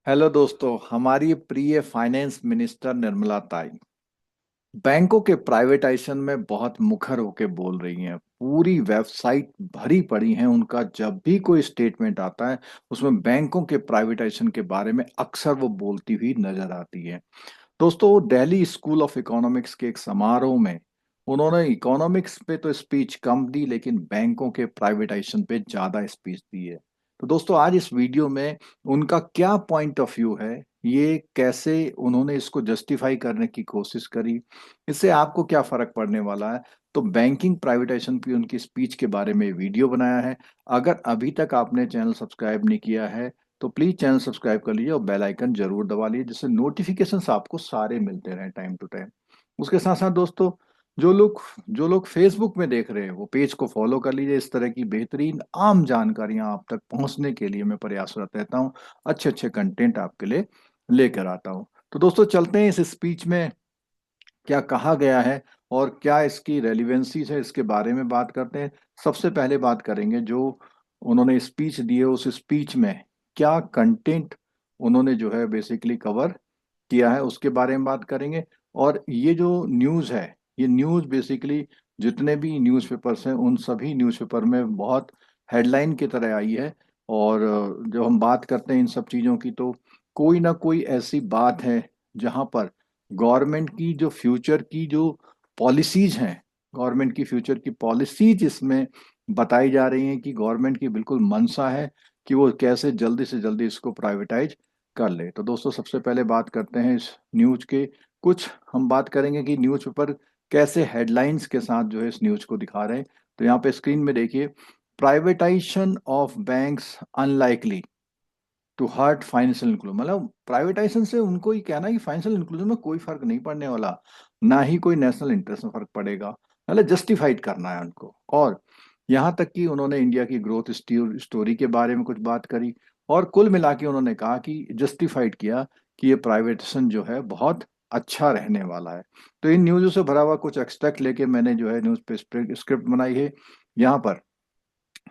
Hello दोस्तों, हमारी प्रिय फाइनेंस मिनिस्टर निर्मला ताई बैंकों के प्राइवेटाइजेशन में बहुत मुखर होके बोल रही हैं। पूरी वेबसाइट भरी पड़ी हैं उनका। जब भी कोई स्टेटमेंट आता है उसमें बैंकों के प्राइवेटाइजेशन के बारे में अक्सर वो बोलती हुई नजर आती है। दोस्तों, दिल्ली स्कूल ऑफ इकोनॉमिक्स के एक समारोह में उन्होंने इकोनॉमिक्स पे तो स्पीच कम दी, लेकिन बैंकों के प्राइवेटाइजेशन पे ज्यादा स्पीच दी है। तो दोस्तों, आज इस वीडियो में उनका क्या पॉइंट ऑफ व्यू है, ये कैसे उन्होंने इसको जस्टिफाई करने की कोशिश करी, इससे आपको क्या फर्क पड़ने वाला है। तो बैंकिंग प्राइवेटाइजेशन की उनकी स्पीच के बारे में वीडियो बनाया है। अगर अभी तक आपने चैनल सब्सक्राइब नहीं किया है तो प्लीज चैनल सब्सक्राइब कर लीजिए और बेल आइकन जरूर दबा लीजिए, जिससे नोटिफिकेशंस आपको सारे मिलते रहें टाइम टू टाइम। उसके साथ साथ दोस्तों, जो लोग जो लोग फेसबुक में देख रहे हैं वो पेज को फॉलो कर लीजिए। इस तरह की बेहतरीन आम जानकारियां आप तक पहुंचने के लिए मैं प्रयासरत रहता हूं। अच्छे अच्छे कंटेंट आपके लिए लेकर आता हूं। तो दोस्तों, चलते हैं इस स्पीच में क्या कहा गया है और क्या इसकी रेलिवेंसीज है, इसके बारे में बात करते हैं। सबसे पहले बात करेंगे जो उन्होंने स्पीच दी है, उस स्पीच में क्या कंटेंट उन्होंने जो है बेसिकली कवर किया है उसके बारे में बात करेंगे। और ये जो न्यूज़ है, ये न्यूज़ बेसिकली जितने भी न्यूज़पेपर्स हैं उन सभी न्यूज़पेपर में बहुत हेडलाइन की तरह आई है। और जब हम बात करते हैं इन सब चीज़ों की तो कोई ना कोई ऐसी बात है जहां पर गवर्नमेंट की जो फ्यूचर की जो पॉलिसीज हैं, गवर्नमेंट की फ्यूचर की पॉलिसीज इसमें बताई जा रही हैं कि गवर्नमेंट की बिल्कुल मंशा है कि वो कैसे जल्दी से जल्दी इसको प्राइवेटाइज कर ले। तो दोस्तों, सबसे पहले बात करते हैं इस न्यूज के कुछ। हम बात करेंगे कि न्यूज़पेपर कैसे हेडलाइंस के साथ जो है इस न्यूज को दिखा रहे हैं। तो यहाँ पे स्क्रीन में देखिए, privatization of banks unlikely to hurt financial inclusion. मतलब प्राइवेटाइजेशन से उनको ही कहना है कि फाइनेंशियल इंक्लूजन में कोई फर्क नहीं पड़ने वाला, ना ही कोई नेशनल इंटरेस्ट में फर्क पड़ेगा। मतलब जस्टिफाइड करना है उनको। और यहाँ तक कि उन्होंने इंडिया की ग्रोथ स्टोरी के बारे में कुछ बात करी। और कुल मिला के उन्होंने कहा कि जस्टिफाइड किया कि ये प्राइवेटाइजेशन जो है बहुत अच्छा रहने वाला है। तो इन न्यूज़ों से भरा हुआ कुछ एक्सट्रैक्ट लेके मैंने जो है न्यूज़ पे स्क्रिप्ट बनाई है। यहाँ पर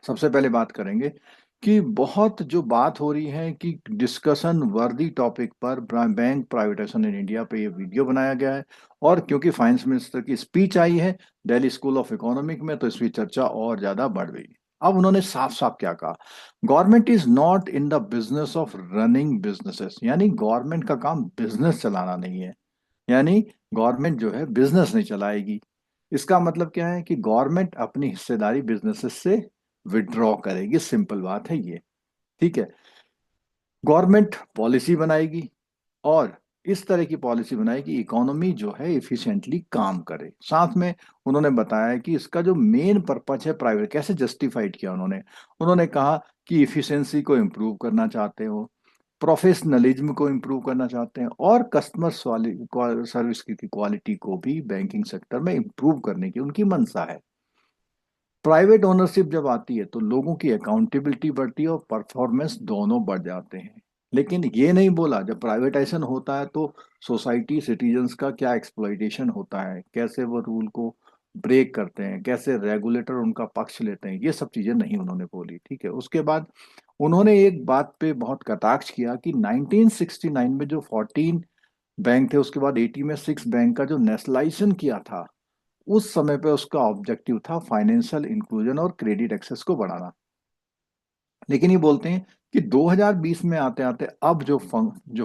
सबसे पहले बात करेंगे कि बहुत जो बात हो रही है कि डिस्कशन वर्दी टॉपिक पर बैंक प्राइवेटाइजेशन इन इंडिया पे ये वीडियो बनाया गया है। और क्योंकि फाइनेंस मिनिस्टर की स्पीच आई है दिल्ली स्कूल ऑफ इकोनॉमिक में, तो इसकी चर्चा और ज्यादा बढ़ गई। अब उन्होंने साफ साफ क्या कहा, government is not in the business of running businesses. यानी गवर्नमेंट का काम बिजनेस चलाना नहीं है। यानी गवर्नमेंट जो है बिजनेस नहीं चलाएगी। इसका मतलब क्या है कि गवर्नमेंट अपनी हिस्सेदारी बिजनेसेस से विड्रॉ करेगी। सिंपल बात है ये। ठीक है। गवर्नमेंट पॉलिसी बनाएगी और इस तरह की पॉलिसी बनाए कि इकोनॉमी जो है इफिशिएंटली काम करे। साथ में उन्होंने बताया कि इसका जो मेन पर्पज है प्राइवेट, कैसे जस्टिफाइड किया उन्होंने। उन्होंने कहा कि इफिशिएंसी को इम्प्रूव करना चाहते हो, प्रोफेशनलिज्म को इम्प्रूव करना चाहते हैं, और कस्टमर सर्विस की क्वालिटी को भी बैंकिंग सेक्टर में इम्प्रूव करने की उनकी मंशा है। प्राइवेट ओनरशिप जब आती है तो लोगों की अकाउंटेबिलिटी बढ़ती है और परफॉर्मेंस दोनों बढ़ जाते हैं। लेकिन ये नहीं बोला जब प्राइवेटाइजेशन होता है तो सोसाइटी सिटीजन्स का क्या एक्सप्लॉइटेशन होता है, कैसे वो रूल को ब्रेक करते हैं, कैसे रेगुलेटर उनका पक्ष लेते हैं। ये सब चीजें नहीं उन्होंने बोली। ठीक है। उसके बाद उन्होंने एक बात पे बहुत कटाक्ष किया कि 1969 में जो 14 बैंक थे, उसके बाद 80 में 6 बैंक का जो नेशनलाइजेशन किया था, उस समय पे उसका ऑब्जेक्टिव था फाइनेंशियल इंक्लूजन और क्रेडिट एक्सेस को बढ़ाना। लेकिन ये बोलते हैं कि 2020 में आते आते अब जो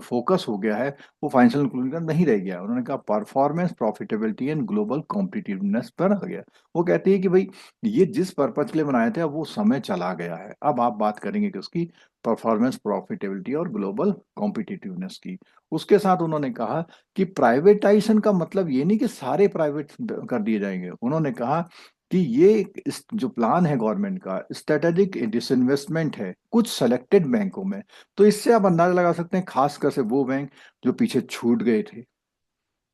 फोकस हो गया है वो फाइनेंशियल इंक्लूजन नहीं रह गया। उन्होंने कहा performance, profitability and global competitiveness पर आ गया। वो कहती है कि भाई ये जिस पर्पज के लिए बनाए थे अब वो समय चला गया है। अब आप बात करेंगे कि उसकी परफॉर्मेंस, प्रॉफिटेबिलिटी और ग्लोबल कॉम्पिटिटिवनेस की। उसके साथ उन्होंने कहा कि प्राइवेटाइजेशन का मतलब ये नहीं कि सारे प्राइवेट कर दिए जाएंगे। उन्होंने कहा कि ये जो प्लान है गवर्नमेंट का, स्ट्रेटेजिक डिसइन्वेस्टमेंट है कुछ सेलेक्टेड बैंकों में। तो इससे आप अंदाजा लगा सकते हैं खासकर से वो बैंक जो पीछे छूट गए थे,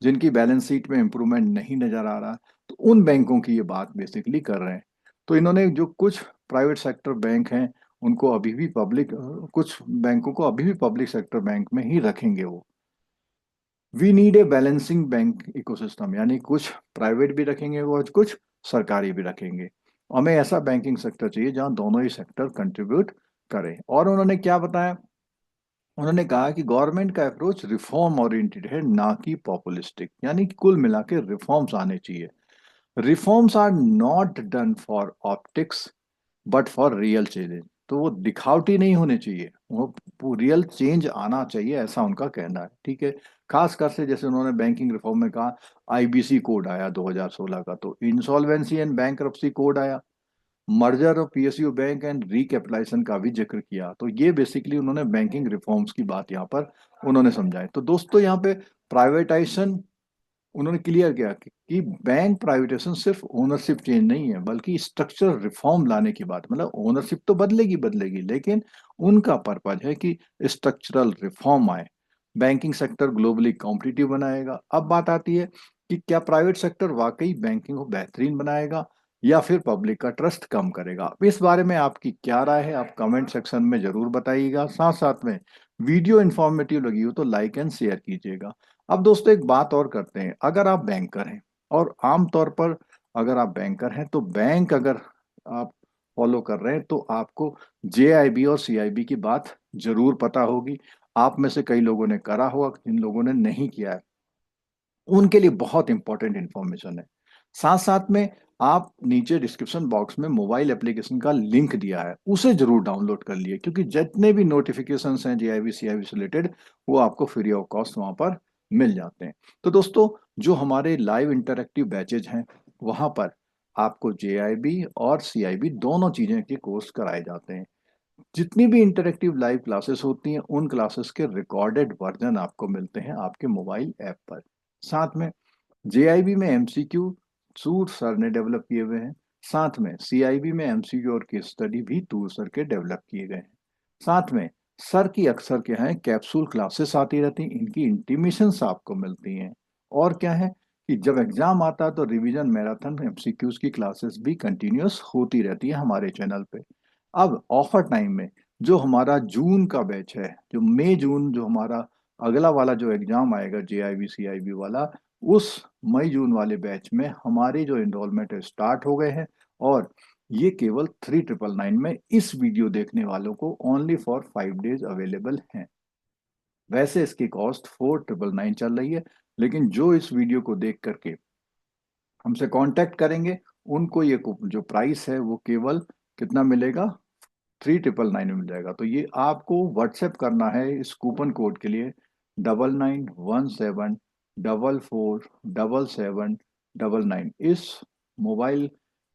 जिनकी बैलेंस शीट में इंप्रूवमेंट नहीं नजर आ रहा, तो उन बैंकों की ये बात बेसिकली कर रहे हैं। तो इन्होंने जो कुछ प्राइवेट सेक्टर बैंक हैं उनको अभी भी पब्लिक, कुछ बैंकों को अभी भी पब्लिक सेक्टर बैंक में ही रखेंगे वो। We need a balancing bank ecosystem, यानी कुछ प्राइवेट भी रखेंगे वो और कुछ सरकारी भी रखेंगे। हमें ऐसा बैंकिंग सेक्टर चाहिए जहां दोनों ही सेक्टर कंट्रीब्यूट करें। और उन्होंने क्या बताया, उन्होंने कहा कि गवर्नमेंट का अप्रोच रिफॉर्म ओरिएंटेड है, ना कि पॉपुलिस्टिक, यानी कि कुल मिला के रिफॉर्म्स आने चाहिए। Reforms are not done for optics but for real change. तो वो दिखावटी नहीं होने चाहिए, वो रियल चेंज आना चाहिए, ऐसा उनका कहना है। ठीक है। खास कर से जैसे उन्होंने बैंकिंग रिफॉर्म में कहा, आईबीसी कोड आया 2016 का, तो इंसॉल्वेंसी एंड बैंक्रप्सी कोड आया, merger of PSU bank and recapitalisation का भी जिक्र किया। तो ये बेसिकली उन्होंने बैंकिंग रिफॉर्म्स की बात यहाँ पर उन्होंने समझाई। तो दोस्तों यहाँ पे प्राइवेटाइजेशन उन्होंने क्लियर किया कि बैंक प्राइवेटाइजेशन सिर्फ ओनरशिप चेंज नहीं है, बल्कि स्ट्रक्चरल रिफॉर्म लाने की बात। मतलब ओनरशिप तो बदलेगी बदलेगी, लेकिन उनका पर्पज है कि स्ट्रक्चरल रिफॉर्म आए, बैंकिंग सेक्टर ग्लोबली कॉम्पिटिटिव बनाएगा। अब बात आती है कि क्या प्राइवेट सेक्टर वाकई बैंकिंग को बेहतरीन बनाएगा या फिर पब्लिक का ट्रस्ट कम करेगा। अब इस बारे में आपकी क्या राय है, आप कमेंट सेक्शन में जरूर बताइएगा। साथ साथ में वीडियो इंफॉर्मेटिव लगी हो तो लाइक एंड शेयर कीजिएगा। अब दोस्तों एक बात और करते हैं, अगर आप बैंकर हैं, और आमतौर पर अगर आप बैंकर हैं तो बैंक अगर आप फॉलो कर रहे हैं तो आपको जेआईबी और सीआईबी की बात जरूर पता होगी। आप में से कई लोगों ने करा होगा, जिन लोगों ने नहीं किया है उनके लिए बहुत इंपॉर्टेंट इंफॉर्मेशन है। साथ साथ में आप नीचे डिस्क्रिप्शन बॉक्स में मोबाइल एप्लीकेशन का लिंक दिया है, उसे जरूर डाउनलोड कर लिए, क्योंकि जितने भी नोटिफिकेशंस हैं जेआईबी सीआईबी से रिलेटेड वो आपको फ्री ऑफ कॉस्ट वहां पर मिल जाते हैं। तो दोस्तों जो हमारे लाइव इंटरेक्टिव बैचेज हैं वहां पर आपको जेआईबी और सीआईबी दोनों चीजें के कोर्स कराए जाते हैं। जितनी भी इंटरेक्टिव लाइव क्लासेस होती हैं उन क्लासेस के रिकॉर्डेड वर्जन आपको मिलते हैं आपके मोबाइल ऐप पर। साथ में जेआईबी में एमसीक्यू सूर सर ने डेवलप किए हुए हैं। साथ में सीआईबी में एमसीक्यू और केस स्टडी भी तूर सर के डेवलप किए गए हैं। साथ में सर की अक्सर क्या है, कैप्सूल क्लासेस आती रहती हैं, इनकी इंटीमेशंस आपको मिलती हैं। और क्या है कि जब एग्जाम आता है तो रिवीजन मैराथन एमसीक्यूज की क्लासेस भी कंटिन्यूस होती रहती है हमारे चैनल पे। अब ऑफर टाइम में जो हमारा जून का बैच है, जो मई जून जो हमारा अगला वाला जो एग्जाम आएगा जेआईबी सीआईबी वाला, उस मई जून वाले बैच में हमारे जो एनरोलमेंट है स्टार्ट हो गए हैं। और ये केवल 3999 में इस वीडियो देखने वालों को ओनली फॉर 5 डेज अवेलेबल हैं। वैसे इसकी कॉस्ट 4999 चल रही है, लेकिन जो इस वीडियो को देख करके हमसे कांटेक्ट करेंगे उनको ये जो प्राइस है वो केवल कितना मिलेगा, 3999 में मिल जाएगा। तो ये आपको व्हाट्सएप करना है इस कूपन कोड के लिए, 9917447799। इस मोबाइल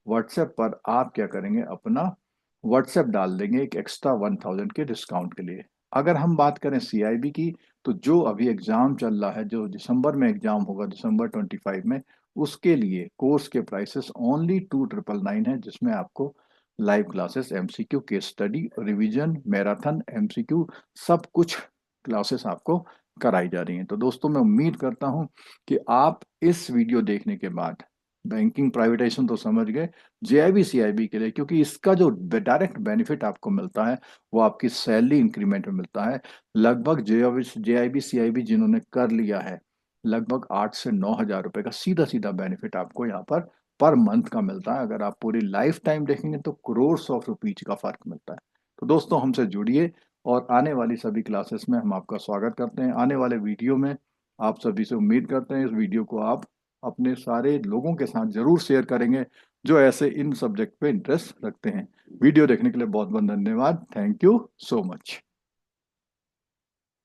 व्हाट्सएप पर आप क्या करेंगे, अपना व्हाट्सएप डाल देंगे एक एक्स्ट्रा 1000 के डिस्काउंट के लिए। अगर हम बात करें सीआईबी की, तो जो अभी एग्जाम चल रहा है, जो दिसंबर में एग्जाम होगा दिसंबर 25 में, उसके लिए कोर्स के प्राइसेस ओनली 2999 है, जिसमें आपको live classes, MCQ, case study, revision, marathon MCQ, सब कुछ क्लासेस आपको कराई जा रही हैं। तो दोस्तों मैं उम्मीद करता हूं कि आप इस वीडियो देखने के बाद बैंकिंग प्राइवेटाइजेशन तो समझ गए, जेआईबी सीआईबी के लिए, क्योंकि इसका जो डायरेक्ट बेनिफिट आपको मिलता है वो आपकी सैलरी इंक्रीमेंट में मिलता है। लगभग जेआईबी सीआईबी जिन्होंने कर लिया है, लगभग 8 से 9 हजार रुपए का सीधा सीधा बेनिफिट आपको यहाँ पर मंथ का मिलता है। अगर आप पूरी लाइफ टाइम देखेंगे तो करोड़ ऑफ रुपीज का फर्क मिलता है। तो दोस्तों हमसे जुड़िए, और आने वाली सभी क्लासेस में हम आपका स्वागत करते हैं। आने वाले वीडियो में आप सभी से उम्मीद करते हैं इस वीडियो को आप अपने सारे लोगों के साथ जरूर शेयर करेंगे जो ऐसे इन सब्जेक्ट पे इंटरेस्ट रखते हैं। वीडियो देखने के लिए बहुत बहुत धन्यवाद। Thank you so much.